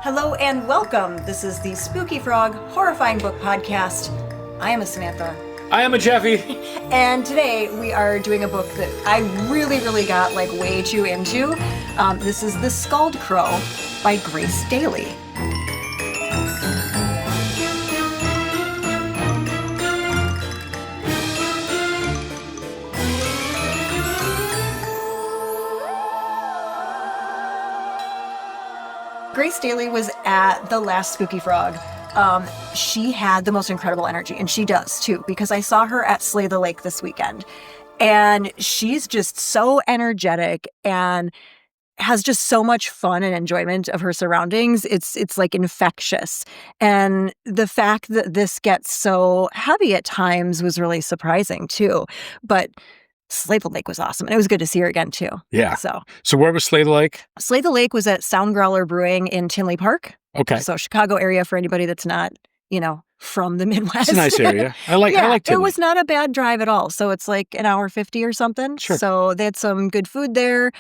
Hello and welcome. This is the Spooky Frog Horrifying Book Podcast. I am a Samantha. I am a Jeffy. And today we are doing a book that I really got like way too into. This is The Scald Crow by Grace Daly. Grace Daly was at the last Spooky Frog. She had the most incredible energy, and she does too, because I saw her at Slay the Lake this weekend. And she's just so energetic and has just so much fun and enjoyment of her surroundings. It's like infectious. And the fact that this gets so heavy at times was really surprising too. But Slay the Lake was awesome. And it was good to see her again, too. Yeah. So where was Slay the Lake? Slay the Lake was at Sound Growler Brewing in Tinley Park. Okay. So Chicago area for anybody that's not, from the Midwest. It's a nice area. I like Tinley. It was not a bad drive at all. So it's like an hour 50 or something. Sure. So they had some good food there.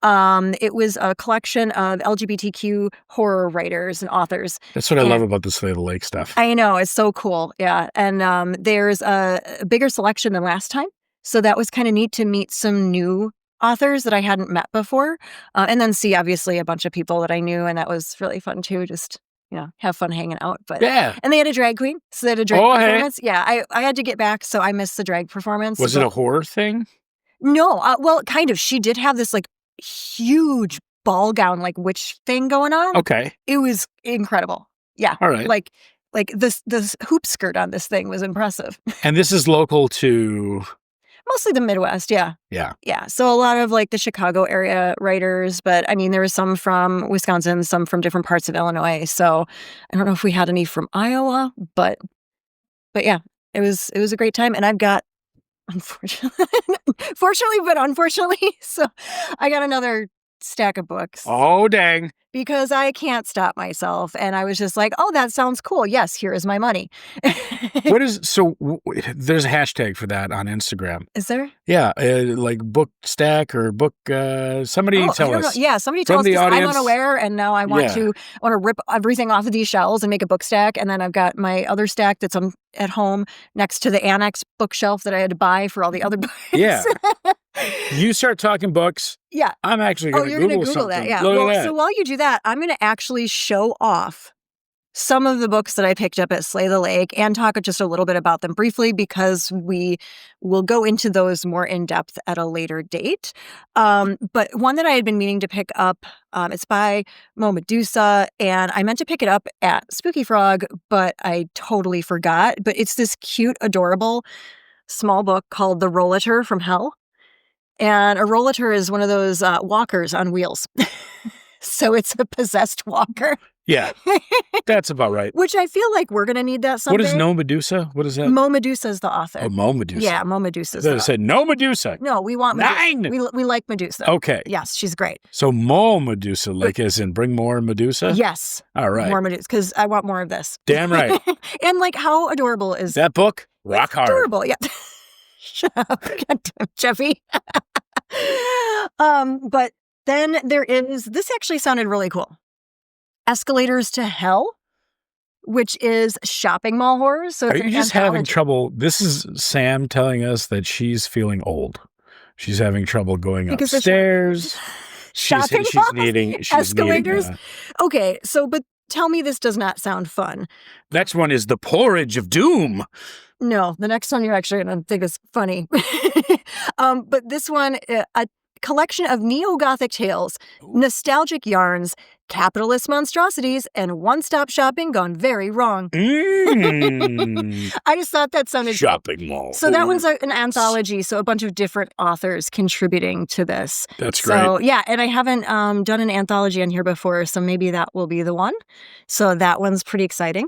It was a collection of LGBTQ horror writers and authors. That's what I love about the Slay the Lake stuff. I know. It's so cool. Yeah. And there's a bigger selection than last time. So that was kind of neat to meet some new authors that I hadn't met before. And then see, obviously, a bunch of people that I knew. And that was really fun, too. Just, have fun hanging out. But yeah. And they had a drag queen. So they had a drag performance. Hey. Yeah, I had to get back, so I missed the drag performance. Was it a horror thing? No. Well, kind of. She did have this, huge ball gown, witch thing going on. Okay. It was incredible. Yeah. All right. Like this hoop skirt on this thing was impressive. And this is local to... Mostly the Midwest, yeah. Yeah. Yeah. So a lot of the Chicago area writers, but I mean, there was some from Wisconsin, some from different parts of Illinois. So I don't know if we had any from Iowa, but yeah, it was a great time. And I've got, unfortunately, so I got another stack of books. Oh, dang. Because I can't stop myself. And I was just like, oh, that sounds cool. Yes, here is my money. There's a hashtag for that on Instagram. Is there? Yeah, like book stack or book, somebody tell us. Yeah, somebody tell us, because I'm unaware, and now I want to rip everything off of these shelves and make a book stack. And then I've got my other stack that's at home next to the annex bookshelf that I had to buy for all the other books. Yeah. You start talking books. Yeah. I'm actually going to Google something. That. Yeah. Well, so while you do that, I'm going to actually show off some of the books that I picked up at Slay the Lake and talk just a little bit about them briefly, because we will go into those more in depth at a later date. But one that I had been meaning to pick up, it's by Mo Medusa, and I meant to pick it up at Spooky Frog, but I totally forgot. But it's this cute, adorable small book called The Rollator from Hell. And a rollator is one of those walkers on wheels. So it's a possessed walker. Yeah, that's about right. Which I feel like we're going to need that someday. What is No Medusa? What is that? Mo Medusa is the author. Oh, Mo Medusa. Yeah, Mo Medusa. I said No Medusa. No, we want Medusa. 9. We like Medusa. Okay. Yes, she's great. So Mo Medusa, as in bring more Medusa? Yes. All right. More Medusa, because I want more of this. Damn right. And how adorable is that book? Rock hard. Adorable, yeah. Shut up, Jeffy. But then there is, this actually sounded really cool. Escalators to Hell, which is shopping mall horror. So are you just having trouble? This is Sam telling us that she's feeling old. She's having trouble going upstairs. Shopping she's needing escalators. Okay, so but tell me this does not sound fun. Next one is The Porridge of Doom. No, the next one you're actually going to think is funny. But this one, a collection of neo-Gothic tales, nostalgic yarns, capitalist monstrosities, and one-stop shopping gone very wrong. I just thought that sounded... Shopping mall. So that one's an anthology, so a bunch of different authors contributing to this. That's great. So, yeah, and I haven't done an anthology on here before, so maybe that will be the one. So that one's pretty exciting.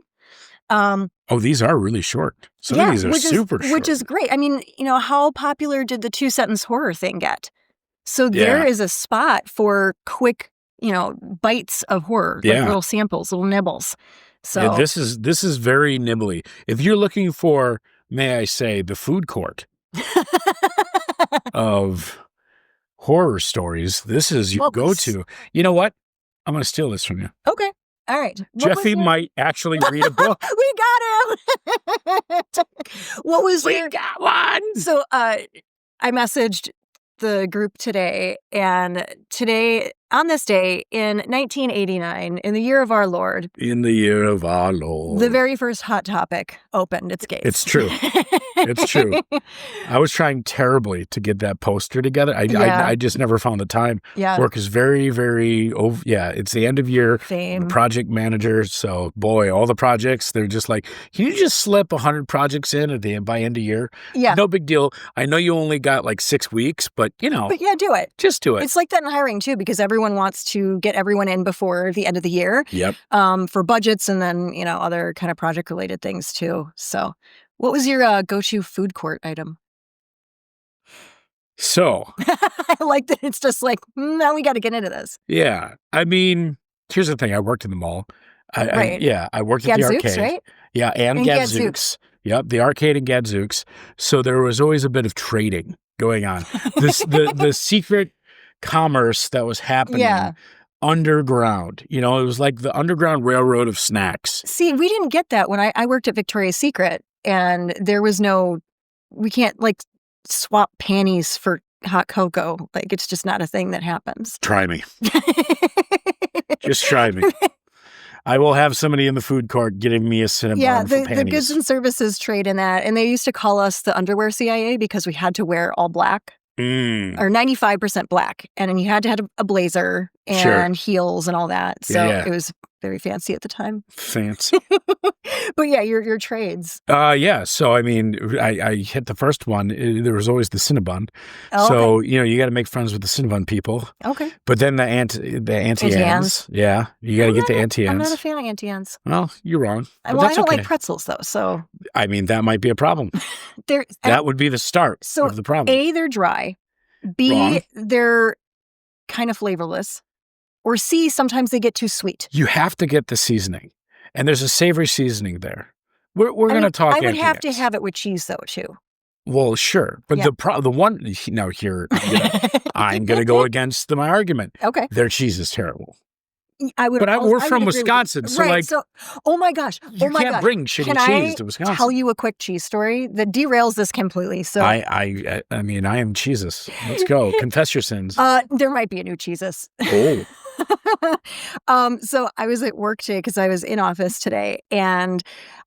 These are really short. Some of these are super short. Which is great. I mean, how popular did the 2-sentence horror thing get? So there is a spot for quick, bites of horror, like little samples, little nibbles. So this is very nibbly. If you're looking for, may I say, the food court of horror stories, this is your go-to. You know what? I'm going to steal this from you. Okay. All right. Jeffy might actually read a book. We got him. What was we got one. So I messaged the group today, and today, on this day in 1989, in the year of our Lord. In the year of our Lord. The very first Hot Topic opened its gates. It's true. It's true. I was trying terribly to get that poster together. I just never found the time. Yeah. Work is very, very, it's the end of year. Same. Project manager. So, boy, all the projects, they're just like, can you just slip 100 projects in by end of year? Yeah. No big deal. I know you only got like 6 weeks, but But yeah, do it. Just do it. It's like that in hiring too, because everyone wants to get everyone in before the end of the year. Yep. For budgets and then, other kind of project related things too. So what was your go-to food court item? So. I like that it's just like, now we got to get into this. Yeah. I mean, here's the thing. I worked in the mall. I worked at the arcade. Right? Yeah, and Gadzooks. Yep, the arcade and Gadzooks. So there was always a bit of trading going on. The secret commerce that was happening underground. It was like the Underground Railroad of snacks. See, we didn't get that when I worked at Victoria's Secret, and there was we can't swap panties for hot cocoa. Like, it's just not a thing that happens. Try me. Just try me. I will have somebody in the food court getting me a Cinnabon for panties. The goods and services trade in that. And they used to call us the underwear CIA because we had to wear all black. Or 95% black. And then you had to have a blazer and heels and all that. So it was very fancy at the time. Fancy. But yeah, your trades. So, I mean, I hit the first one. There was always the Cinnabon. Oh, so, you got to make friends with the Cinnabon people. Okay. But then the anti-ans. Yeah. You got to get the anti-ans. I'm not a fan of anti-ans. Well, you're wrong. I don't like pretzels, though. So, I mean, that might be a problem. That would be the start of the problem. A, they're dry. B, Wrong. They're kind of flavorless. Or C, sometimes they get too sweet. You have to get the seasoning. And there's a savory seasoning there. We're going to talk. I would have to have it with cheese, though, too. Well, sure. But the one, now here, I'm going to go against my argument. Okay. Their cheese is terrible. We're from Wisconsin, so right, oh my gosh, you can't bring shitty cheese to Wisconsin. Tell you a quick cheese story that derails this completely. So I mean, I am Jesus. Let's go. Confess your sins. There might be a new Jesus. Oh. So I was at work today because I was in office today, and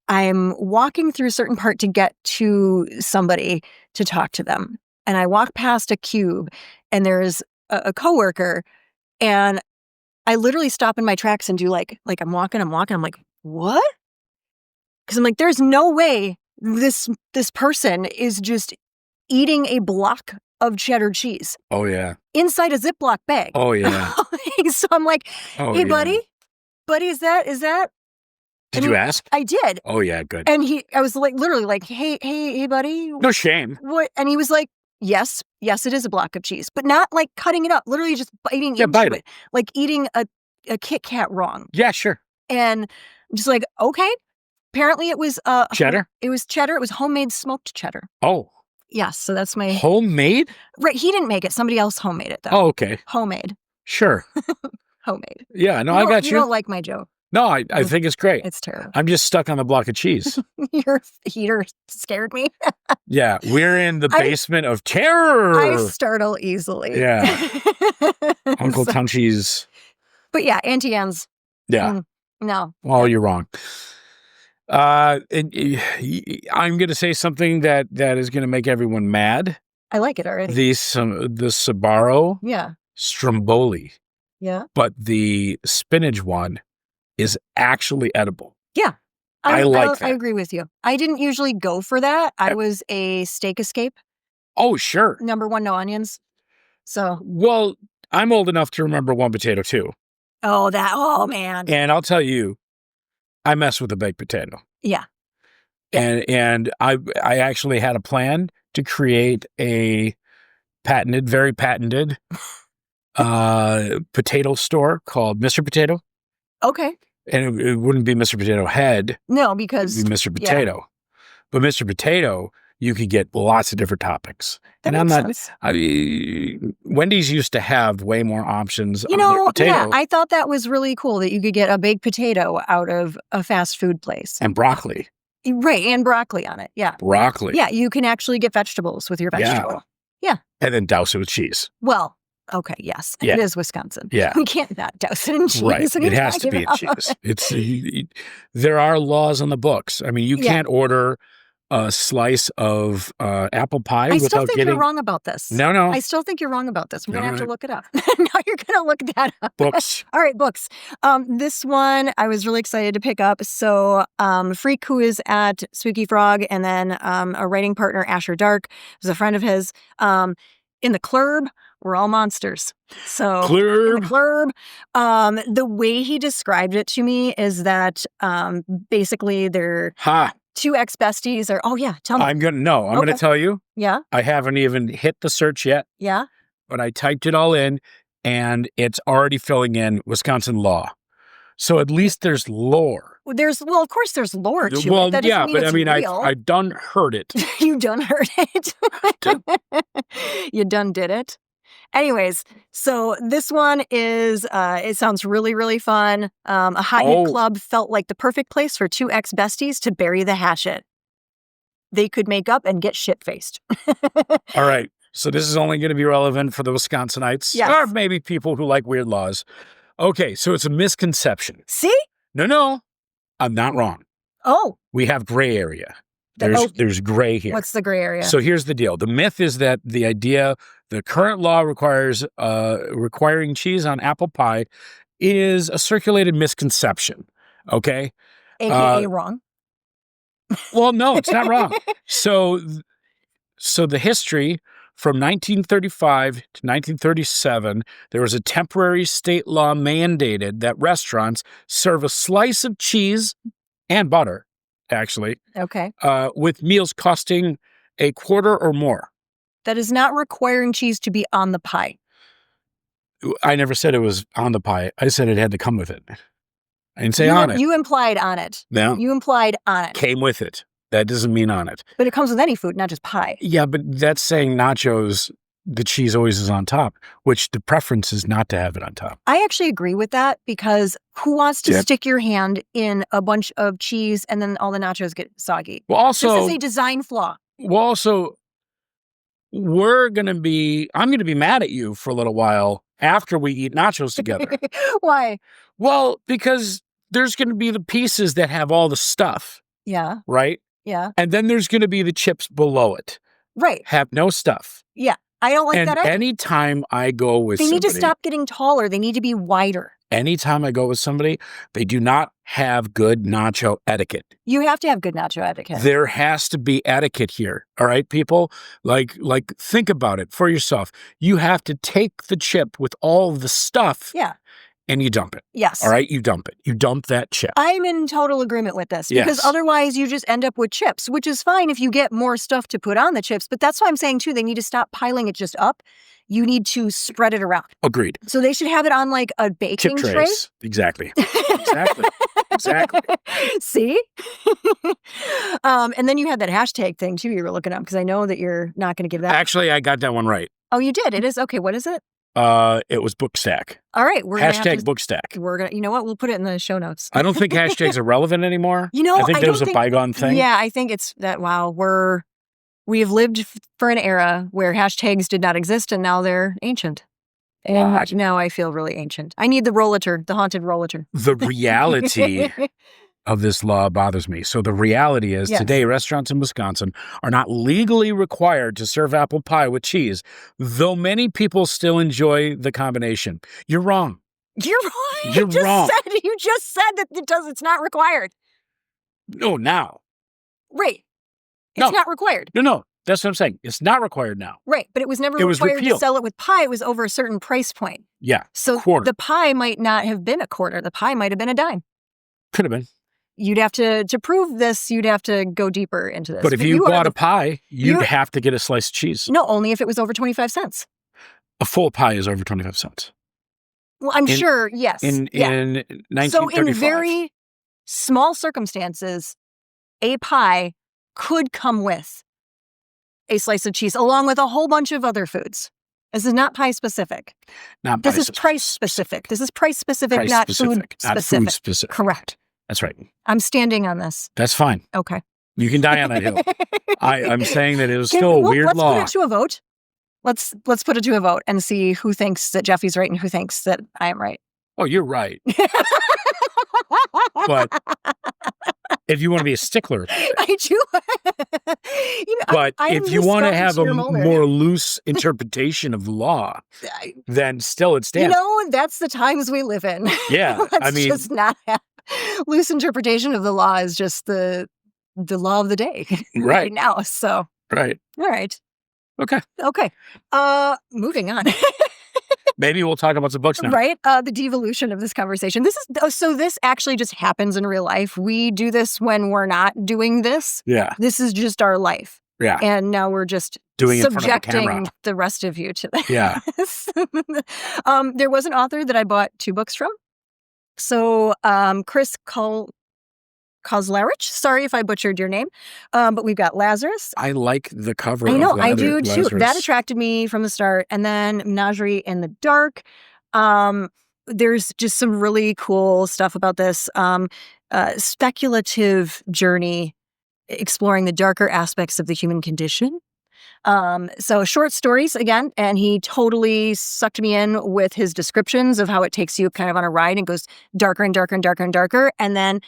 I'm walking through a certain part to get to somebody to talk to them, and I walk past a cube, and there's a coworker, and I literally stop in my tracks and do like I'm walking. I'm like, what? Because I'm like, there's no way this person is just eating a block of cheddar cheese. Oh, yeah. Inside a Ziploc bag. Oh, yeah. So I'm like, hey, buddy, is that? Did you ask? I did. Oh, yeah, good. And I was like, literally like, hey, buddy. No shame. What? And he was like, yes, it is a block of cheese, but not like cutting it up, literally just biting into it. Like eating a Kit Kat wrong. Yeah, sure. And I'm just like, okay. Apparently it was cheddar? It was cheddar. It was homemade smoked cheddar. Oh. Yes, so that's my... Homemade? Right, he didn't make it. Somebody else homemade it, though. Oh, okay. Homemade. Sure. Homemade. Yeah, no, I got you. You don't like my joke. No, I think it's great. It's terrible. I'm just stuck on the block of cheese. Your heater scared me. Yeah, we're in the basement of terror. I startle easily. Yeah. Uncle Tunchi's. But yeah, anti-ans. Yeah. No. Well, you're wrong. I'm going to say something that is going to make everyone mad. I like it already. The Sbarro. Yeah. Stromboli. Yeah. But the spinach one is actually edible. Yeah. I like that. I agree with you. I didn't usually go for that. I was a steak escape. Oh, sure. Number one, no onions. So. Well, I'm old enough to remember one potato too. Oh, man. And I'll tell you, I mess with a baked potato. Yeah. And I actually had a plan to create a very patented potato store called Mr. Potato. Okay. And it wouldn't be Mr. Potato Head. No, because... It would be Mr. Potato. Yeah. But Mr. Potato you could get lots of different toppings. That makes sense. Wendy's used to have way more options on their potato. Yeah, I thought that was really cool that you could get a baked potato out of a fast food place. And broccoli. Right, and broccoli on it, yeah. Broccoli. Yeah, you can actually get vegetables with your vegetable. Yeah. And then douse it with cheese. Well, okay, yes. It is Wisconsin. Yeah. We can't not douse it in cheese. Right, it has to be in cheese. There are laws on the books. I mean, you can't order a slice of apple pie without getting... I still think you're wrong about this. No. I still think you're wrong about this. We're going to have to look it up. Now you're going to look that up. Books. All right, books. This one I was really excited to pick up. So Freak, who is at Spooky Frog, and then a writing partner, Asher Dark, who's a friend of his. In the Clurb, we're all monsters. So Clurb. In the Clurb, the way he described it to me is that basically they're... two ex-besties are, tell me. I'm going to tell you. Yeah? I haven't even hit the search yet. Yeah? But I typed it all in, and it's already filling in Wisconsin law. So at least there's lore. Well, of course there's lore to it. That doesn't mean it's real. I done heard it. You done heard it? You done did it? Anyways, so this one is, it sounds really, really fun. A hot hit club felt like the perfect place for two ex-besties to bury the hatchet. They could make up and get shit-faced. All right. So this is only going to be relevant for the Wisconsinites. Yes. Or maybe people who like weird laws. Okay, so it's a misconception. See? No. I'm not wrong. Oh. We have gray area. There's gray here. What's the gray area? So here's the deal. The myth is that the current law requires requiring cheese on apple pie is a circulated misconception. Okay? AKA wrong. Well, no, it's not wrong. So the history from 1935 to 1937, there was a temporary state law mandated that restaurants serve a slice of cheese and butter, actually. Okay. With meals costing a quarter or more. That is not requiring cheese to be on the pie. I never said it was on the pie. I said it had to come with it. I didn't say on it. You implied on it. No. You implied on it. Came with it. That doesn't mean on it. But it comes with any food, not just pie. Yeah, but that's saying nachos, the cheese always is on top, which the preference is not to have it on top. I actually agree with that because who wants to stick your hand in a bunch of cheese and then all the nachos get soggy? Well, also... This is a design flaw. Well, also, I'm going to be mad at you for a little while after we eat nachos together. Why? Well, because there's going to be the pieces that have all the stuff. Yeah. Right? Yeah. And then there's going to be the chips below it. Right. Have no stuff. Yeah. I don't like that either. Anytime I go with somebody... They need to stop getting taller. They need to be wider. Anytime I go with somebody, they do not have good nacho etiquette. You have to have good nacho etiquette. There has to be etiquette here. All right, people? Like think about it for yourself. You have to take the chip with all the stuff. Yeah. And you dump it. Yes. All right? You dump it. You dump that chip. I'm in total agreement with this because otherwise you just end up with chips, which is fine if you get more stuff to put on the chips. But that's why I'm saying, too, they need to stop piling it just up. You need to spread it around. Agreed. So they should have it on like a baking chip tray. Trays. Exactly. Exactly. See? And then you had that hashtag thing, too, you were looking up because I know that you're not going to give that. Actually, I got that one right. Oh, you did? It is? Okay, what is it? It was Bookstack. All right. We're hashtag Bookstack. We're going to, you know what? We'll put it in the show notes. I don't think hashtags are relevant anymore. I think that was a bygone thing. Yeah, I think it's that, we've lived for an era where hashtags did not exist and now they're ancient. And now I feel really ancient. I need the rollator, the haunted rollator. The reality of this law bothers me. So the reality is today restaurants in Wisconsin are not legally required to serve apple pie with cheese, though many people still enjoy the combination. You're wrong. You're wrong. You're wrong. You just said that it's not required. No, now. Right. It's not required. No. That's what I'm saying. It's not required now. Right. But it was never required to sell it with pie. It was over a certain price point. Yeah. So quarter. The pie might not have been a quarter. The pie might have been a dime. Could have been. You'd have to prove this, you'd have to go deeper into this. But if you bought a pie, you'd have to get a slice of cheese. No, only if it was over 25 cents. A full pie is over 25 cents. Well, I'm sure, yes. In 1935. So in very small circumstances, a pie could come with a slice of cheese along with a whole bunch of other foods. This is not pie specific. This is price specific. This is price specific, not food specific. Correct. That's right. I'm standing on this. That's fine. Okay. You can die on that hill. I'm saying that it was still a weird law. Let's put it to a vote. Let's put it to a vote and see who thinks that Jeffy's right and who thinks that I am right. Oh, you're right. But if you want to be a stickler, I do. But if you want to have a more loose interpretation of the law, then still it stands. That's the times we live in. Yeah, Let's just not have loose interpretation of the law is just the law of the day right now. So right, all right, okay. Moving on. Maybe we'll talk about some books now. Right. The devolution of this conversation. This actually just happens in real life. We do this when we're not doing this. Yeah. This is just our life. Yeah. And now we're just subjecting the rest of you to this. Yeah. There was an author that I bought 2 books from. So Chris Kozlarich. Sorry if I butchered your name. But we've got Lazarus. I like the cover. I know, I do too. That attracted me from the start. And then Menagerie in the Dark. There's just some really cool stuff about this speculative journey exploring the darker aspects of the human condition. So short stories again, and he totally sucked me in with his descriptions of how it takes you kind of on a ride and goes darker and darker and darker and darker, and then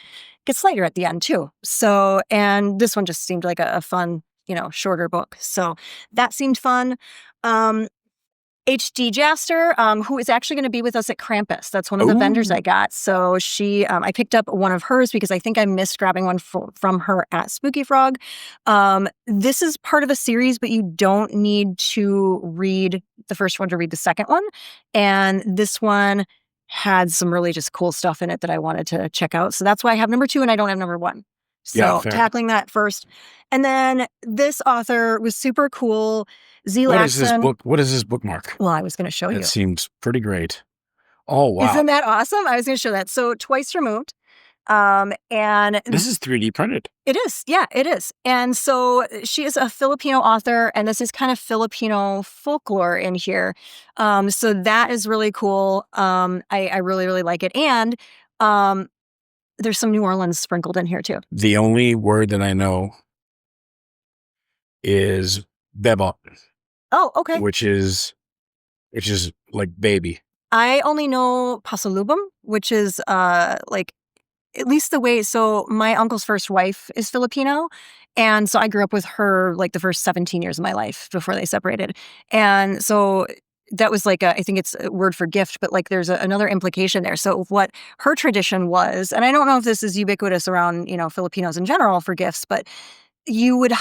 gets lighter at the end too. So, and this one just seemed like a fun, shorter book. So that seemed fun. H.D. Jaster, who is actually going to be with us at Krampus. That's one of the vendors I got. So I picked up one of hers because I think I missed grabbing one from her at Spooky Frog. This is part of a series, but you don't need to read the first one to read the second one. And this one had some really just cool stuff in it that I wanted to check out. So that's why I have number 2 and I don't have number 1. So tackling that first. And then this author was super cool. What is this book? What is this bookmark? Well, I was going to show you. It seems pretty great. Oh, wow. Isn't that awesome? I was going to show that. So Twice Removed. And this is 3D printed. It is. Yeah, it is. And so she is a Filipino author, and this is kind of Filipino folklore in here. So that is really cool. I really, really like it. And there's some New Orleans sprinkled in here too. The only word that I know is bebot. Oh, okay. Which is like baby. I only know pasalubong, which is like at least the way. So my uncle's first wife is Filipino, and so I grew up with her like the first 17 years of my life before they separated, and so that was like I think it's a word for gift, but like there's another implication there. So what her tradition was, and I don't know if this is ubiquitous around Filipinos in general for gifts, but you would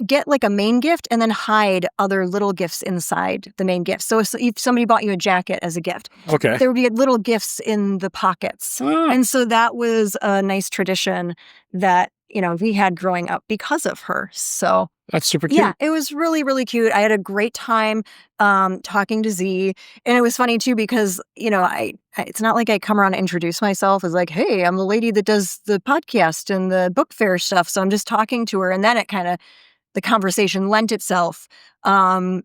get like a main gift and then hide other little gifts inside the main gift. So if somebody bought you a jacket as a gift, there would be little gifts in the pockets. And so that was a nice tradition that, we had growing up because of her. So that's super cute. Yeah, it was really, really cute. I had a great time talking to Z. And it was funny too, because, it's not like I come around and introduce myself as like, hey, I'm the lady that does the podcast and the book fair stuff. So I'm just talking to her. And then the conversation lent itself to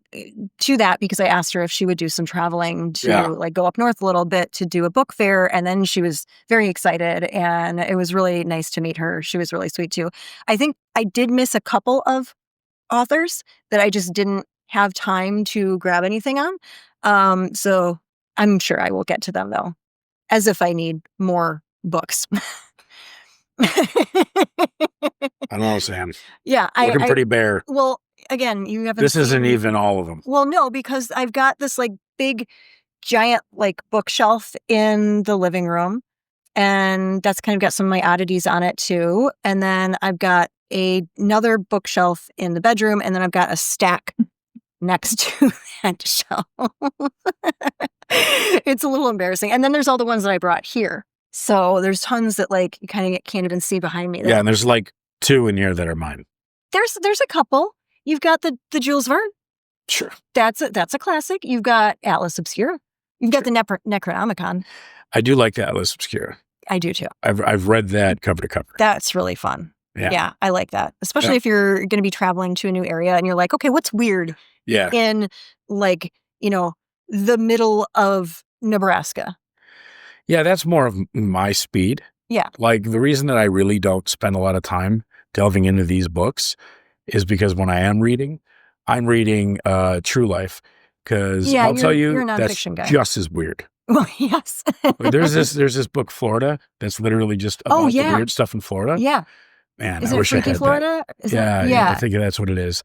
that because I asked her if she would do some traveling to like go up north a little bit to do a book fair. And then she was very excited, and it was really nice to meet her. She was really sweet too. I think I did miss a couple of authors that I just didn't have time to grab anything on. So I'm sure I will get to them though, as if I need more books. I don't know, Sam. Yeah, looking pretty bare. Well, again, you haven't. This isn't even all of them. Well, no, because I've got this like big, giant like bookshelf in the living room, and that's kind of got some of my oddities on it too. And then I've got another bookshelf in the bedroom, and then I've got a stack next to that shelf. It's a little embarrassing. And then there's all the ones that I brought here. So there's tons that like you can't even see behind me. Yeah, and there's like 2 in here that are mine. There's a couple. You've got the Jules Verne. Sure. That's a classic. You've got Atlas Obscura. You've got the Necronomicon. I do like the Atlas Obscura. I do too. I've read that cover to cover. That's really fun. Yeah, I like that. Especially if you're going to be traveling to a new area and you're like, okay, what's weird in like, the middle of Nebraska? Yeah, that's more of my speed. Yeah. Like the reason that I really don't spend a lot of time delving into these books is because when I am reading, I'm reading true life. Because I'll tell you, that's just as weird. Well, yes. there's this book, Florida, that's literally just about the weird stuff in Florida. Yeah. Man, is I wish I had Florida? that. I think that's what it is.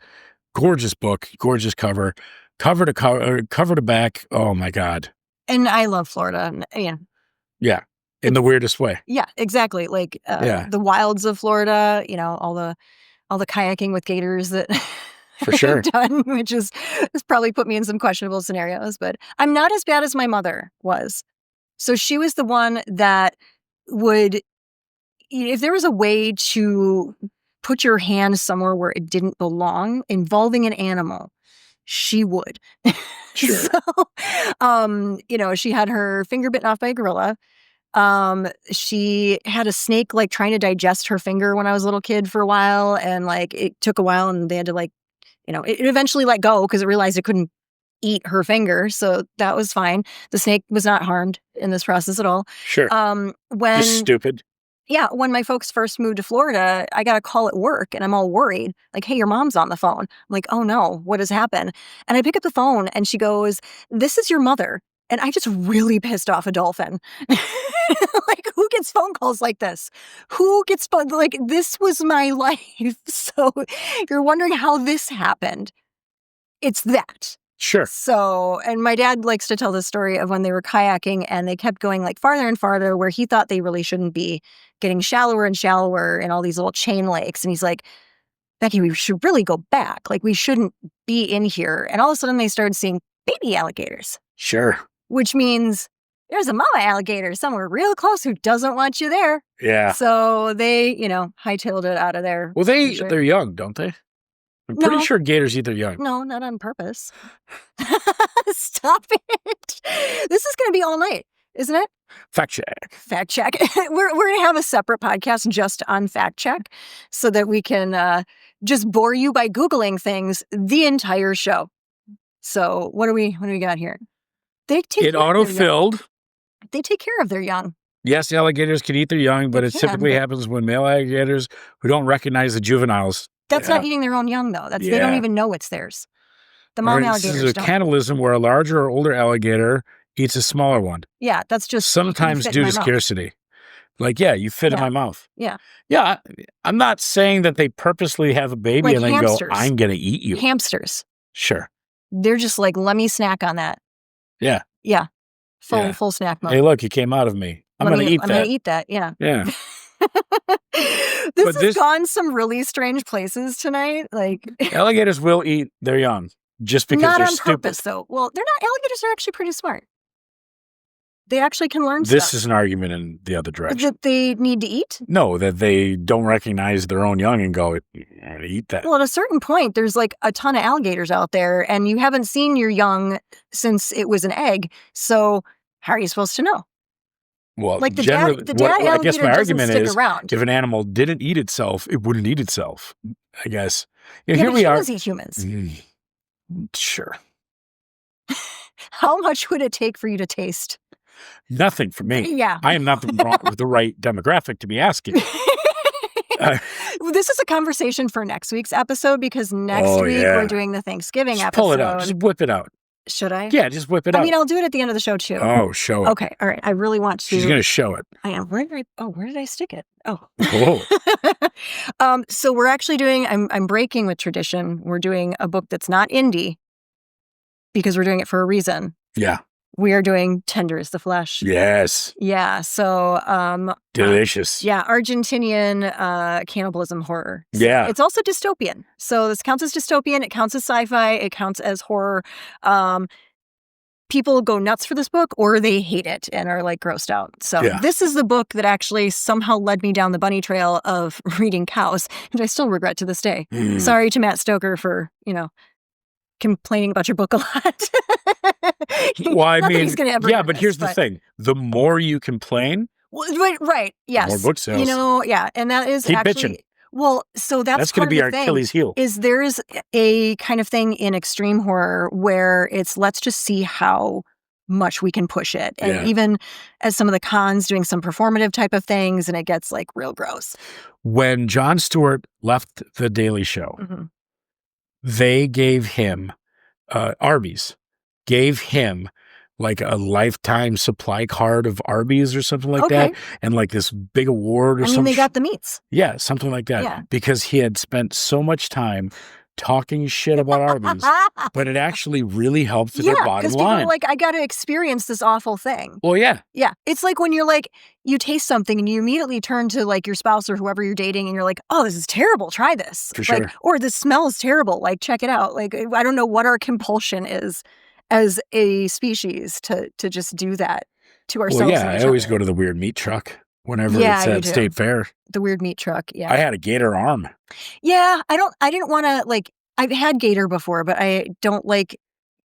Gorgeous book, gorgeous cover to back. Oh my God. And I love Florida. Yeah. In the weirdest way. Yeah, exactly. Like the wilds of Florida, all the kayaking with gators that for sure done, which has probably put me in some questionable scenarios, but I'm not as bad as my mother was. So she was the one that would, if there was a way to put your hand somewhere where it didn't belong involving an animal, she would. Sure. So, she had her finger bitten off by a gorilla. She had a snake like trying to digest her finger when I was a little kid for a while. And like, it took a while and they had to it eventually let go because it realized it couldn't eat her finger. So that was fine. The snake was not harmed in this process at all. Sure. Just stupid. Yeah. When my folks first moved to Florida, I got a call at work and I'm all worried. Like, hey, your mom's on the phone. I'm like, oh no, what has happened? And I pick up the phone and she goes, this is your mother. And I just really pissed off a dolphin. Like, who gets phone calls like this? Who gets this was my life. So you're wondering how this happened. It's that. Sure. So, and my dad likes to tell the story of when they were kayaking and they kept going like farther and farther where he thought they really shouldn't be, getting shallower and shallower in all these little chain lakes. And he's like, Becky, we should really go back. Like, we shouldn't be in here. And all of a sudden they started seeing baby alligators. Sure. Which means there's a mama alligator somewhere real close who doesn't want you there. Yeah. So they, hightailed it out of there. Well, they're young, don't they? I'm pretty sure gators eat their young. No, not on purpose. Stop it. This is going to be all night, isn't it? Fact check. Fact check. We're going to have a separate podcast just on fact check so that we can just bore you by Googling things the entire show. So what do we got here? They auto-filled. They take care of their young. Yes, alligators can eat their young, but it typically happens when male alligators who don't recognize the juveniles. That's not eating their own young, though. They don't even know it's theirs. The mom alligators don't. This is a cannibalism where a larger or older alligator eats a smaller one. Yeah, that's just sometimes due to scarcity. Like, you fit in my mouth. Yeah. Yeah, I'm not saying that they purposely have a baby and then hamsters. Go, I'm going to eat you. Hamsters. Sure. They're just like, let me snack on that. Yeah. Yeah. Full snack mode. Hey, look, you came out of me. I'm going to eat that. I'm going to eat that, yeah. Yeah. This has gone some really strange places tonight. Like, alligators will eat their young just because they're stupid. Not on purpose, though. Well, they're not. Alligators are actually pretty smart. They actually can learn This stuff. is an argument in the other direction. That they need to eat? No, that they don't recognize their own young and go, eat that. Well, at a certain point, there's like a ton of alligators out there, and you haven't seen your young since it was an egg. So how are you supposed to know? Well, like the dad alligator I guess my argument is, around. If an animal didn't eat itself, it wouldn't eat itself. I guess. Here we are. Eat humans. Sure. How much would it take for you to taste? Nothing for me. Yeah. I am not the right demographic to be asking. This is a conversation for next week's episode because next week we're doing the Thanksgiving episode. Pull it out. Just whip it out. Should I? Yeah, just whip it out. I mean, I'll do it at the end of the show, too. Oh, show it. Okay, all right. I really want to. She's going to show it. I am. Where did I stick it? Oh. Whoa. So we're actually doing, I'm breaking with tradition. We're doing a book that's not indie because we're doing it for a reason. Yeah. We are doing Tender is the Flesh. Yes. Yeah. So, delicious. Argentinian cannibalism horror. So yeah. It's also dystopian. So this counts as dystopian. It counts as sci-fi. It counts as horror. People go nuts for this book or they hate it and are like grossed out. So this is the book that actually somehow led me down the bunny trail of reading Cows, which I still regret to this day. Sorry to Matt Stoker for, complaining about your book a lot. Well, I mean, but here's the thing. The more you complain, right, yes. more book sales. And that is Keep actually bitching. Well, so that's going to be our thing, Achilles heel. Is there's a kind of thing in extreme horror where it's let's just see how much we can push it. And even as some of the cons doing some performative type of things, and it gets like real gross. When Jon Stewart left the Daily Show, they gave him, Arby's gave him like a lifetime supply card of Arby's or something like that. And like this big award or something. They got the meats. Yeah, something like that. Yeah. Because he had spent so much time talking shit about Arby's, but it actually really helped their bottom line. Because people are like, I got to experience this awful thing. Well, yeah. Yeah. It's like when you're like, you taste something and you immediately turn to like your spouse or whoever you're dating and you're like, oh, this is terrible. Try this. For sure. Like, or this smells terrible. Like, check it out. Like, I don't know what our compulsion is as a species to just do that to ourselves. Well, yeah, I always go to the weird meat truck whenever it's at State Fair. The weird meat truck, yeah. I had a gator arm. Yeah, I didn't want to, like, I've had gator before, but I don't like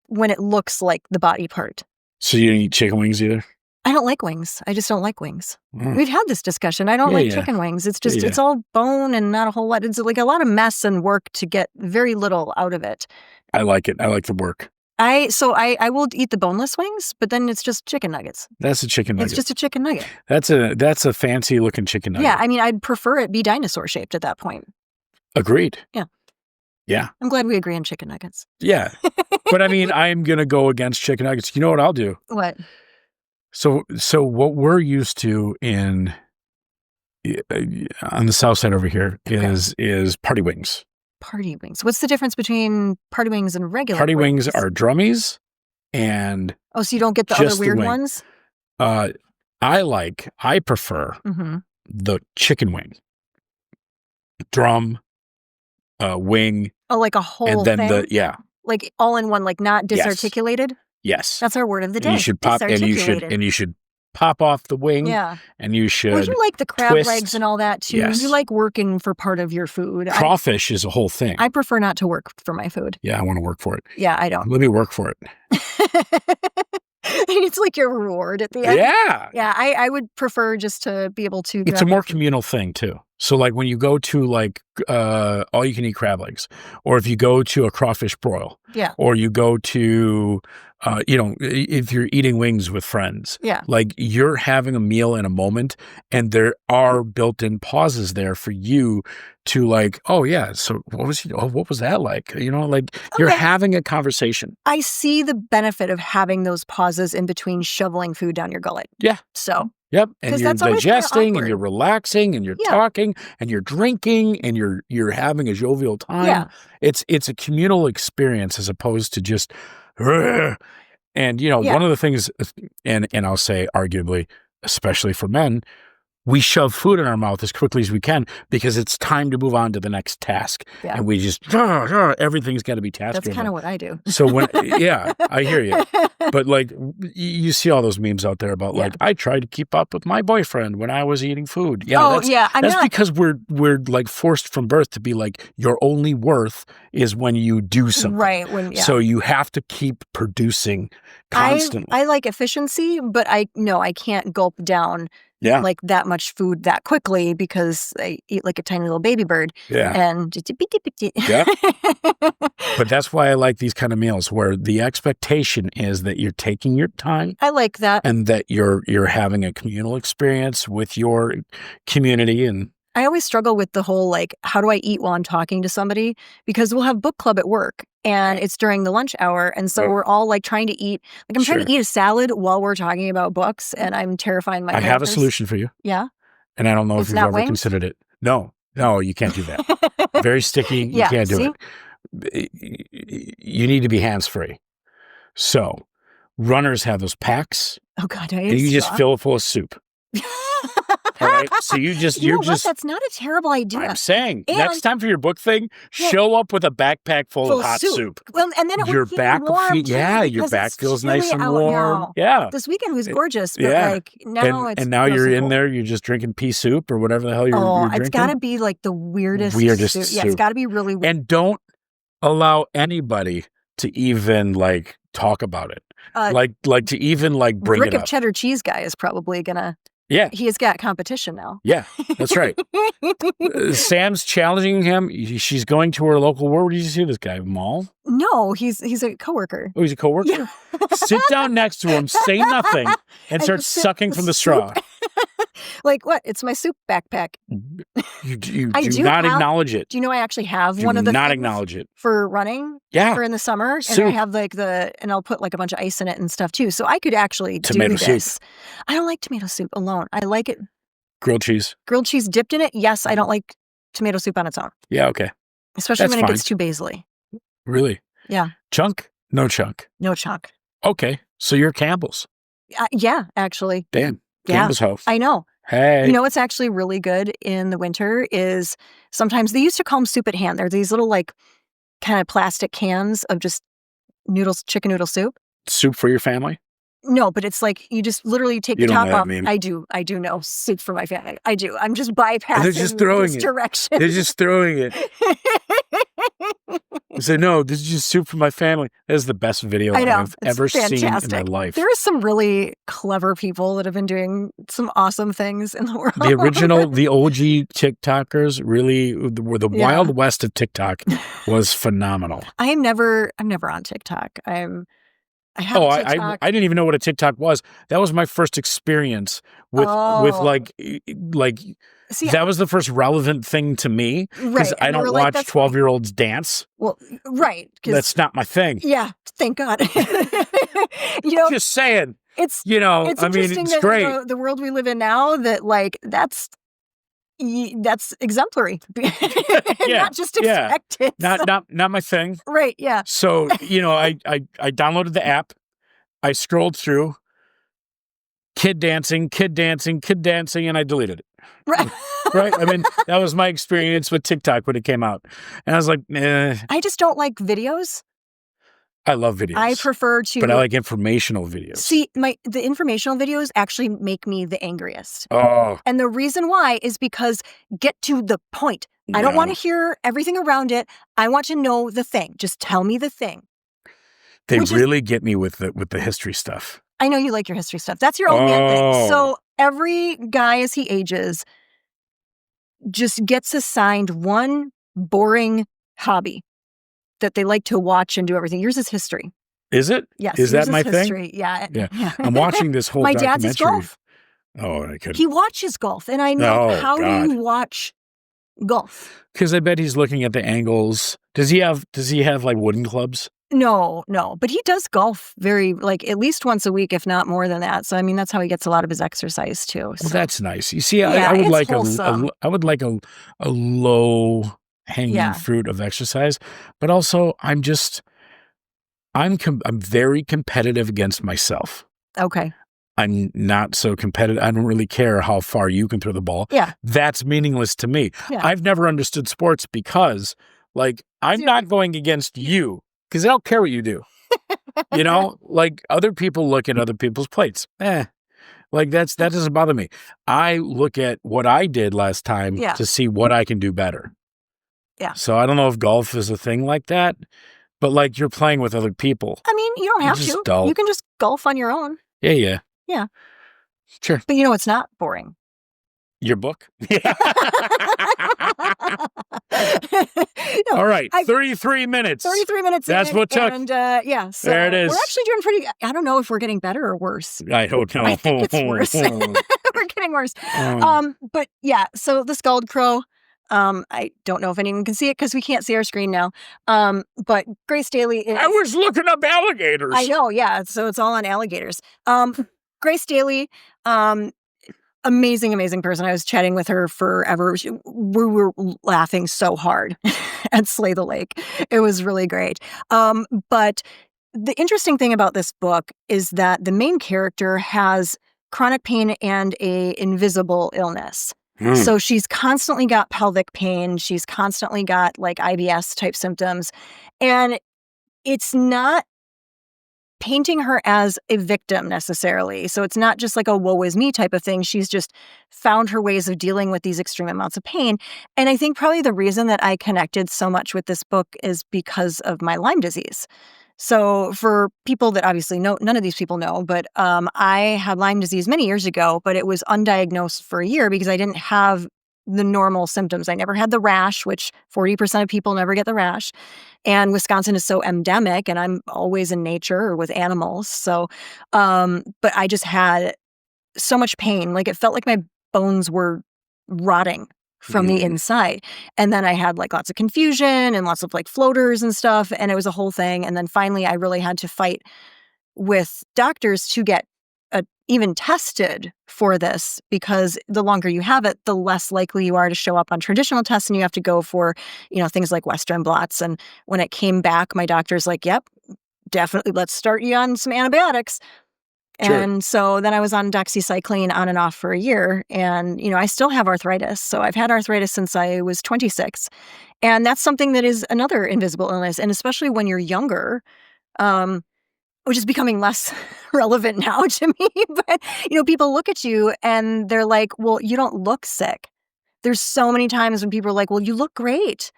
when it looks like the body part. So you don't eat chicken wings either? I don't like wings. I just don't like wings. We've had this discussion. I don't like chicken wings. It's just, it's all bone and not a whole lot. It's like a lot of mess and work to get very little out of it. I like it. I like the work. I will eat the boneless wings, but then it's just chicken nuggets. That's a chicken nugget. It's just a chicken nugget. That's a fancy looking chicken nugget. Yeah, I mean, I'd prefer it be dinosaur shaped at that point. Agreed. Yeah. Yeah. I'm glad we agree on chicken nuggets. Yeah. But I mean, I'm going to go against chicken nuggets. You know what I'll do? What? So what we're used to on the south side over here is party wings. Party wings. What's the difference between party wings and regular Party wings are drummies and so you don't get the other weird ones? I prefer the chicken wing. Drum, wing. Oh, like a whole thing? And then like all in one, like not disarticulated? Yes. That's our word of the day. And you should pop and you should pop off the wing. Yeah. And you should Well, you like the crab legs and all that too. Yes. You like working for part of your food. Crawfish is a whole thing. I prefer not to work for my food. Yeah, I want to work for it. Yeah, I don't. Let me work for it. It's like your reward at the end. Yeah. Yeah, I would prefer just to be able to. It's a more communal thing too. So like when you go to like all you can eat crab legs, or if you go to a crawfish broil, or you go to if you're eating wings with friends, like you're having a meal in a moment, and there are built-in pauses there for you to like, oh yeah, so what was that like? You know, like you're having a conversation. I see the benefit of having those pauses in between shoveling food down your gullet. Yeah. So. Yep, and you're digesting, and you're relaxing, and you're talking, and you're drinking, and you're having a jovial time. Yeah. It's a communal experience as opposed to just, and one of the things, and I'll say arguably, especially for men, we shove food in our mouth as quickly as we can because it's time to move on to the next task. Yeah. And we just, everything's got to be task. That's kind of what I do. So I hear you. But like, you see all those memes out there about like, I tried to keep up with my boyfriend when I was eating food. Yeah. That's because we're like forced from birth to be like, your only worth is when you do something. Right. So you have to keep producing constantly. I like efficiency, but I can't gulp down like that much food that quickly because I eat like a tiny little baby bird. Yeah. And But that's why I like these kind of meals where the expectation is that you're taking your time. I like that. And that you're having a communal experience with your community. And I always struggle with the whole, like, how do I eat while I'm talking to somebody? Because we'll have book club at work and it's during the lunch hour. And so we're all like trying to eat, like I'm trying to eat a salad while we're talking about books and I'm terrifying my have a solution for you. Yeah. And I don't know if you've ever considered it. No, you can't do that. Very sticky. You can't do it. You need to be hands-free. So runners have those packs. Oh God. And you just fill it full of soup. All right. So you're just that's not a terrible idea. I'm saying next time for your book thing, show up with a backpack full of hot soup. Well, and then your back will feel your back feels nice and warm. Now. Yeah. This weekend was gorgeous, but like now and now you're in there, you're just drinking pea soup or whatever the hell you're drinking. It's gotta be like the weirdest soup. Yeah, it's gotta be really weird. And don't allow anybody to even like talk about it. Like to even like bring it up. Rick of Cheddar Cheese guy is probably gonna Yeah. He has got competition now. Yeah, that's right. Sam's challenging him. She's going to her local, where did you see this guy? Mall? No, he's a coworker. Oh, he's a coworker? Yeah. Sit down next to him, say nothing, and start sucking from the straw. Like, what? It's my soup backpack. You do not acknowledge it. Do you know I actually have one of the not acknowledge it. For running? Yeah. For in the summer. Soup. And I have and I'll put like a bunch of ice in it and stuff too. So I could actually tomato do this. Soup. I don't like tomato soup alone. I like it. Grilled cheese. Grilled cheese dipped in it? Yes, I don't like tomato soup on its own. Yeah, okay. Especially when it gets too basil-y. Really? Yeah. Chunk? No chunk. No chunk. Okay. So you're Campbell's. Yeah, actually. Damn. Campbell's house. I know. Hey. You know what's actually really good in the winter is sometimes they used to call them soup at hand. They're these little like kind of plastic cans of just chicken noodle soup. Soup for your family? No, but it's like you just literally take the top off. I do know soup for my family. I do. I'm just bypassing They're just throwing this direction. They're just throwing it. I say, no, this is just soup for my family. That is the best video I've ever seen in my life. There are some really clever people that have been doing some awesome things in the world. The OG TikTokers really were the Wild West of TikTok was phenomenal. I'm never on TikTok. I didn't even know what a TikTok was. That was my first experience with like that was the first relevant thing to me because I don't watch 12-year-olds dance. Well, right. That's not my thing. Yeah. Thank God. Just saying. It's it's great. The world we live in now that like that's exemplary. Not just expected. Not my thing. Right, yeah. So, I downloaded the app. I scrolled through kid dancing, and I deleted it. Right. Right? I mean, that was my experience with TikTok when it came out. And I was like, I just don't like videos. I love videos. I prefer to. But I like informational videos. See, the informational videos actually make me the angriest. Oh. And the reason why is because get to the point. I don't want to hear everything around it. I want to know the thing. Just tell me the thing. They really get me with the history stuff. I know you like your history stuff. That's your old man thing. So every guy as he ages just gets assigned one boring hobby that they like to watch and do everything. Yours is history. Is it? Yes. Is that my history. thing? Yeah. I'm watching this whole documentary. My dad's is golf. Oh, I couldn't. He watches golf, and I know how do you watch golf? Because I bet he's looking at the angles. Does he have like wooden clubs? No, but he does golf at least once a week, if not more than that. So I mean, that's how he gets a lot of his exercise too. So. Well, that's nice. You see, I would like a low hanging fruit of exercise, but also I'm very competitive against myself. Okay. I'm not so competitive. I don't really care how far you can throw the ball. Yeah. That's meaningless to me. Yeah. I've never understood sports because I'm not going against you because I don't care what you do. Like other people look at other people's plates. Like that doesn't bother me. I look at what I did last time to see what I can do better. Yeah. So I don't know if golf is a thing like that, but like you're playing with other people. I mean, you don't have to. Dull. You can just golf on your own. Yeah. Yeah. Sure. But it's not boring. Your book? Yeah. All right. 33 minutes. 33 minutes. That's what took. And so there it is. We're actually doing pretty. I don't know if we're getting better or worse. I don't know. I think it's worse. We're getting worse. But yeah, so the Scald Crow. I don't know if anyone can see it because we can't see our screen now. But Grace Daly is. I was looking up alligators. I know, yeah. So it's all on alligators. Grace Daly, amazing person. I was chatting with her forever. We were laughing so hard at Slay the Lake. It was really great. But the interesting thing about this book is that the main character has chronic pain and a invisible illness. So she's constantly got pelvic pain. She's constantly got like IBS type symptoms. And it's not painting her as a victim necessarily. So it's not just like a woe is me type of thing. She's just found her ways of dealing with these extreme amounts of pain. And I think probably the reason that I connected so much with this book is because of my Lyme disease. So for people that obviously know, none of these people know, but I had Lyme disease many years ago, but it was undiagnosed for a year because I didn't have the normal symptoms. I never had the rash, which 40% of people never get the rash. And Wisconsin is so endemic, and I'm always in nature or with animals. So, but I just had so much pain. Like, it felt like my bones were rotting from the inside. And then I had like lots of confusion and lots of like floaters and stuff. And it was a whole thing. And then finally, I really had to fight with doctors to get even tested for this, because the longer you have it, the less likely you are to show up on traditional tests, and you have to go for, things like Western blots. And when it came back, my doctor's like, yep, definitely, let's start you on some antibiotics. Sure. And so then I was on doxycycline on and off for a year. And, I still have arthritis. So I've had arthritis since I was 26. And that's something that is another invisible illness. And especially when you're younger, which is becoming less relevant now to me. But, people look at you and they're like, well, you don't look sick. There's so many times when people are like, well, you look great.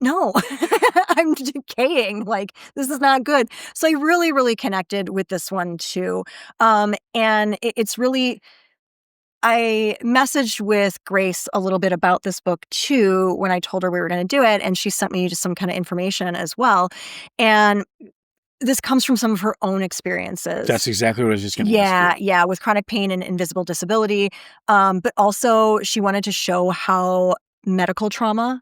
No, I'm decaying. Like, this is not good. So I really, really connected with this one too. And it's really, I messaged with Grace a little bit about this book too when I told her we were going to do it. And she sent me just some kind of information as well. And this comes from some of her own experiences. That's exactly what I was just going to ask you. Yeah, with chronic pain and invisible disability. But also she wanted to show how medical trauma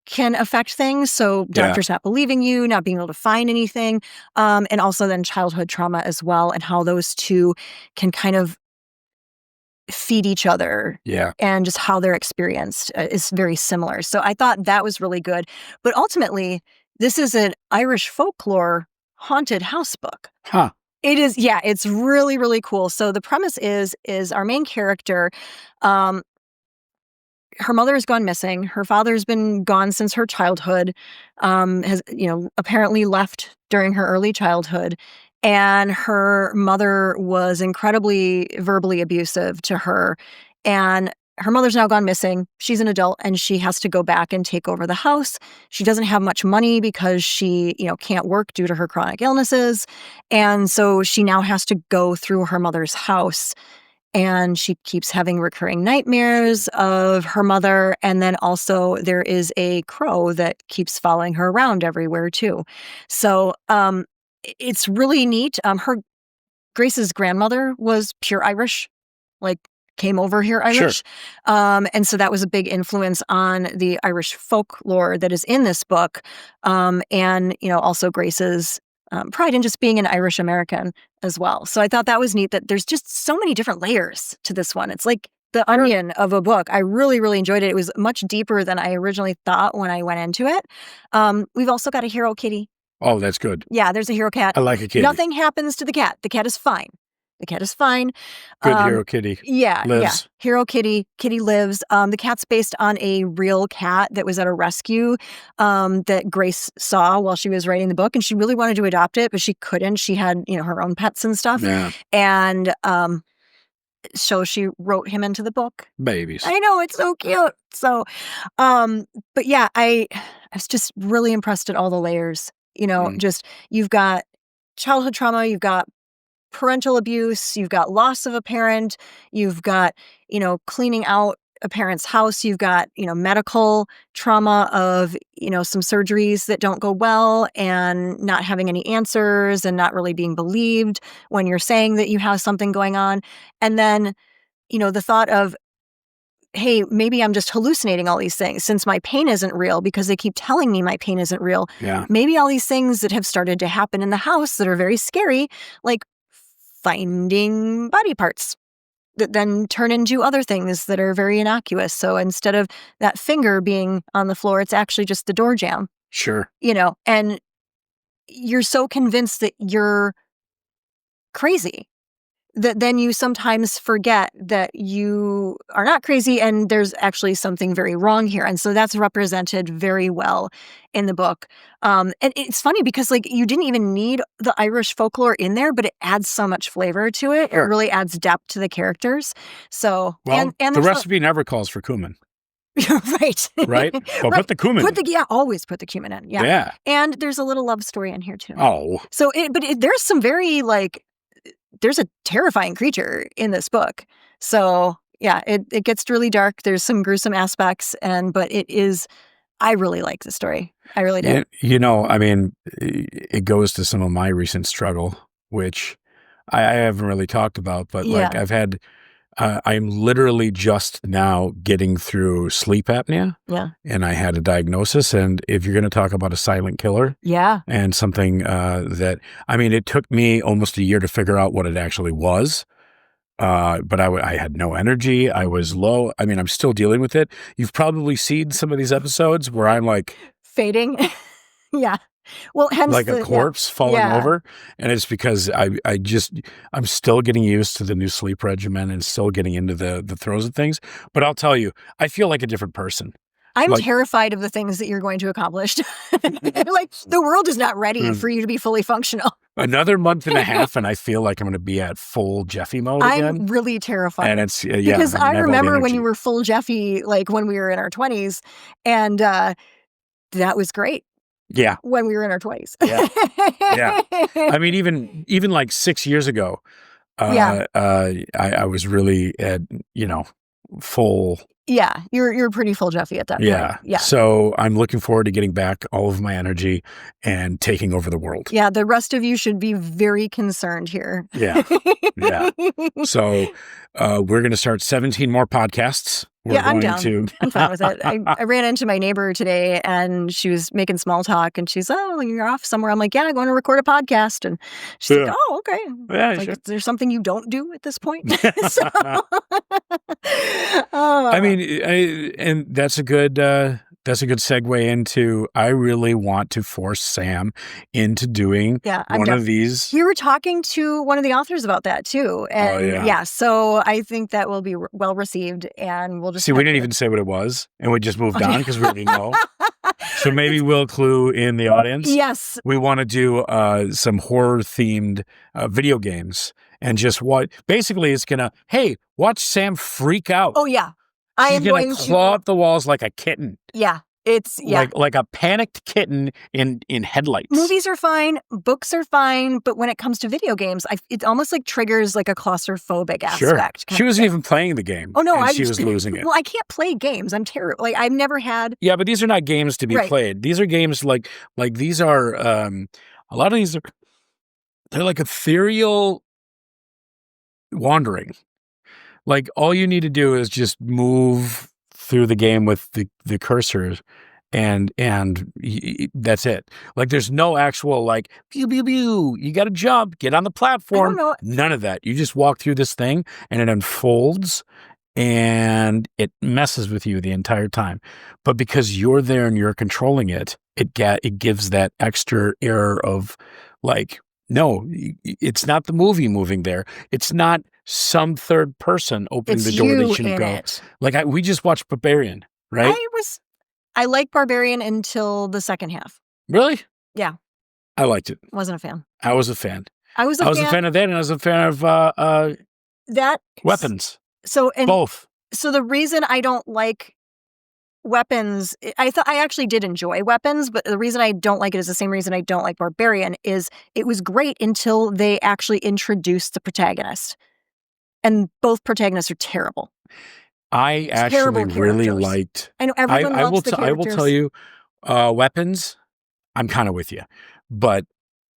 can affect things. So doctors not believing you, not being able to find anything, and also then childhood trauma as well, and how those two can kind of feed each other. Yeah. And just how they're experienced is very similar. So I thought that was really good. But ultimately, this is an Irish folklore haunted house book. Huh. It is, yeah, it's really, really cool. So the premise is our main character, her mother has gone missing. Her father's been gone since her childhood, has, apparently left during her early childhood. And her mother was incredibly verbally abusive to her. And her mother's now gone missing. She's an adult and she has to go back and take over the house. She doesn't have much money because she, can't work due to her chronic illnesses. And so she now has to go through her mother's house. And she keeps having recurring nightmares of her mother. And then also there is a crow that keeps following her around everywhere too. So it's really neat. Grace's grandmother was pure Irish, like came over here Irish. Sure. And so that was a big influence on the Irish folklore that is in this book. And, also Grace's pride in just being an Irish American as well. So I thought that was neat that there's just so many different layers to this one. It's like the onion of a book. I really, really enjoyed it. It was much deeper than I originally thought when I went into it. We've also got a hero kitty. Oh, that's good. Yeah, there's a hero cat. I like a kitty. Nothing happens to the cat. The cat is fine. The cat is fine. Good hero kitty. Yeah, lives. Yeah. Hero kitty. Kitty lives. The cat's based on a real cat that was at a rescue that Grace saw while she was writing the book, and she really wanted to adopt it, but she couldn't. She had, her own pets and stuff. Yeah. And so she wrote him into the book. Babies. I know, it's so cute. So, but yeah, I was just really impressed at all the layers. Just you've got childhood trauma, you've got parental abuse, you've got loss of a parent, you've got, cleaning out a parent's house, you've got, medical trauma of, some surgeries that don't go well and not having any answers and not really being believed when you're saying that you have something going on. And then, the thought of, hey, maybe I'm just hallucinating all these things since my pain isn't real because they keep telling me my pain isn't real. Yeah. Maybe all these things that have started to happen in the house that are very scary, like finding body parts that then turn into other things that are very innocuous. So instead of that finger being on the floor, it's actually just the door jamb. Sure. And you're so convinced that you're crazy that then you sometimes forget that you are not crazy and there's actually something very wrong here. And so that's represented very well in the book. And it's funny because you didn't even need the Irish folklore in there, but it adds so much flavor to it. Sure. It really adds depth to the characters. So, well, and the recipe never calls for cumin. Right. Right? Well, put the cumin in. Always put the cumin in. Yeah. Yeah. And there's a little love story in here too. Oh. So, there's some very there's a terrifying creature in this book. So yeah, it gets really dark. There's some gruesome aspects, but I really like the story. I really do. I mean, it goes to some of my recent struggle, which I haven't really talked about, but I've had, I'm literally just now getting through sleep apnea. Yeah. And I had a diagnosis. And if you're going to talk about a silent killer. Yeah. And something it took me almost a year to figure out what it actually was. But I had no energy. I was low. I mean, I'm still dealing with it. You've probably seen some of these episodes where I'm fading. Yeah. Well, hence like a corpse falling over. And it's because I'm still getting used to the new sleep regimen and still getting into the throes of things. But I'll tell you, I feel like a different person. I'm terrified of the things that you're going to accomplish. The world is not ready for you to be fully functional. Another month and a half, and I feel like I'm going to be at full Jeffy mode again. I'm really terrified. And it's, because I remember when you were full Jeffy, when we were in our 20s, and that was great. Yeah. When we were in our 20s. Yeah. Yeah. I mean, even like 6 years ago, I was really at, full. Yeah. You're pretty full Jeffy at that point. Yeah. So I'm looking forward to getting back all of my energy and taking over the world. Yeah. The rest of you should be very concerned here. Yeah. Yeah. So we're going to start 17 more podcasts. I'm down. I'm fine with it. I ran into my neighbor today and she was making small talk and she's, oh, you're off somewhere. I'm like, yeah, I'm going to record a podcast. And she's like, oh, okay. Yeah, sure. Is there something you don't do at this point? I mean, and that's a good segue into, I really want to force Sam into doing one of these. You were talking to one of the authors about that too. And so I think that will be well received and we'll just see, we didn't even say what it was and we just moved on because we already know. So maybe we'll clue in the audience. Yes. We want to do some horror themed video games and just basically it's going to, hey, watch Sam freak out. Oh yeah. She's going to claw up the walls like a kitten. Yeah. It's like a panicked kitten in headlights. Movies are fine, books are fine, but when it comes to video games, it almost triggers a claustrophobic aspect. Sure. She wasn't even playing the game. Oh no, she was losing it. Well, I can't play games. I'm terrible. I've never had. Yeah, but these are not games to be played. These are games like these are a lot of these they're like ethereal wandering. All you need to do is just move through the game with the cursor and that's it. There's no actual pew pew pew, you got to jump, get on the platform. I don't know. None of that. You just walk through this thing and it unfolds and it messes with you the entire time. But because you're there and you're controlling it, it gives that extra air of no, it's not the movie moving there. It's not some third person opening the door that shouldn't go. We just watched Barbarian, right? I liked Barbarian until the second half. Really? Yeah. I liked it. Wasn't a fan. I was a fan. I was a fan of that, and I was a fan of that weapons. Both. So the reason I don't like Weapons, I actually did enjoy Weapons, but the reason I don't like it is the same reason I don't like Barbarian is it was great until they actually introduced the protagonist. And both protagonists are terrible. I actually really liked. I know everyone loves the characters. I will tell you, Weapons, I'm kind of with you. But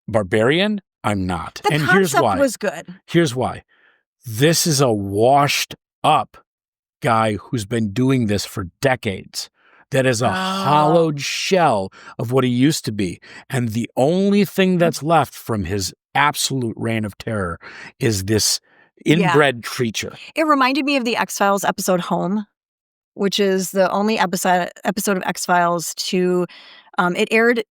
Barbarian, I'm not. The concept was good. Here's why. This is a washed up guy who's been doing this for decades. That is a hollowed shell of what he used to be. And the only thing that's left from his absolute reign of terror is this inbred creature. It reminded me of the X-Files episode Home, which is the only episode of X-Files to it aired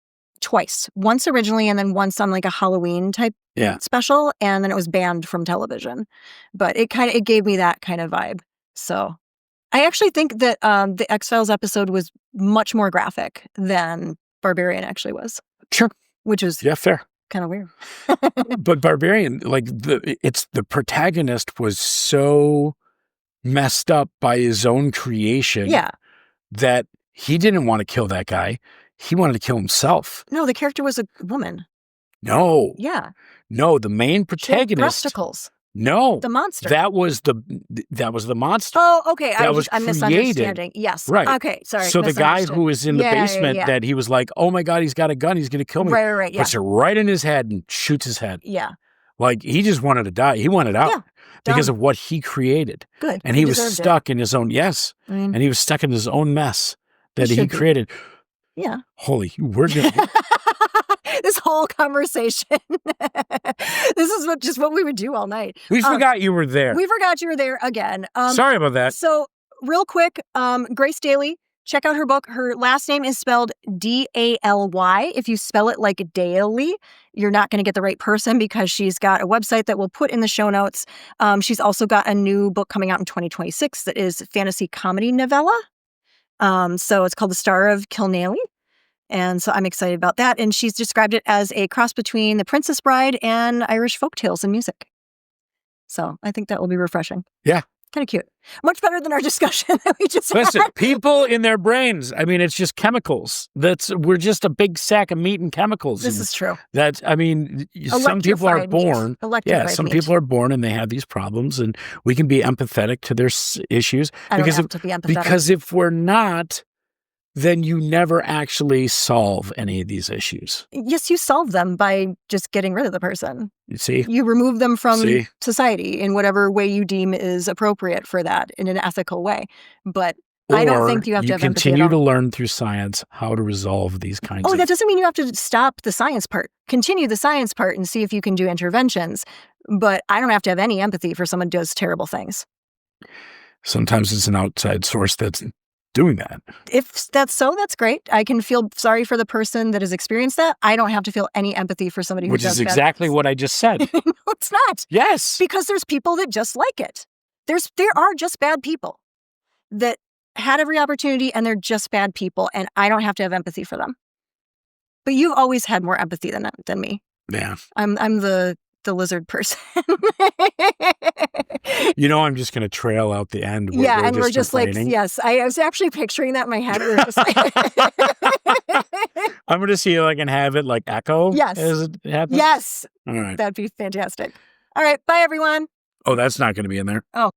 twice. Once originally and then once on a Halloween type special, and then it was banned from television. But it gave me that kind of vibe. So I actually think that the X-Files episode was much more graphic than Barbarian actually was. Sure. Which is fair. Kind of weird. But Barbarian, the protagonist was so messed up by his own creation. Yeah. that he didn't want to kill that guy. He wanted to kill himself. No, the character was a woman. No. Yeah. No, the main protagonist. Breasticles. No. The monster. That was the monster. Oh, okay. I'm misunderstanding. Yes. Right. Okay, sorry. So the guy who was in the basement that he was like, oh my God, he's got a gun. He's going to kill me. Right. Puts it right in his head and shoots his head. Yeah. Like he just wanted to die. He wanted out. Yeah. Because of what he created. Good. And he was stuck in his own, and he was stuck in his own mess that he created. Yeah. Holy, we're going to... This whole conversation. This is what we would do all night. We forgot you were there. We forgot you were there again. Sorry about that. So real quick, Grace Daly, check out her book. Her last name is spelled Daly. If you spell it like Daly, you're not going to get the right person because she's got a website that we'll put in the show notes. She's also got a new book coming out in 2026 that is fantasy comedy novella. So it's called The Star of Kilnally. And so I'm excited about that. And she's described it as a cross between The Princess Bride and Irish folktales and music. So I think that will be refreshing. Yeah. Kind of cute. Much better than our discussion that we just Listen, had. people in their brains, I mean, it's just chemicals. We're just a big sack of meat and chemicals. This is true. Some people are born. Some people are born and they have these problems, and we can be empathetic to their issues. I don't have to be empathetic. Because if we're not, then you never actually solve any of these issues. Yes, you solve them by just getting rid of the person. You see? You remove them from society in whatever way you deem is appropriate for that in an ethical way. But I don't think you have to have empathy. Continue to learn through science how to resolve these kinds of... that doesn't mean you have to stop the science part. Continue the science part and see if you can do interventions. But I don't have to have any empathy for someone who does terrible things. Sometimes it's an outside source that's doing that. If that's so, that's great. I can feel sorry for the person that has experienced that. I don't have to feel any empathy for somebody who does that. Which is exactly what I just said. No, it's not. Yes. Because there's people that just like it. There are just bad people that had every opportunity and they're just bad people, and I don't have to have empathy for them. But you've always had more empathy than me. Yeah. I'm the lizard person. I'm just going to trail out the end. We're just like, yes. I was actually picturing that in my head. We were just like... I'm going to see if I can have it like echo. Yes. As it happens. Yes. All right. That'd be fantastic. All right. Bye, everyone. Oh, that's not going to be in there. Oh.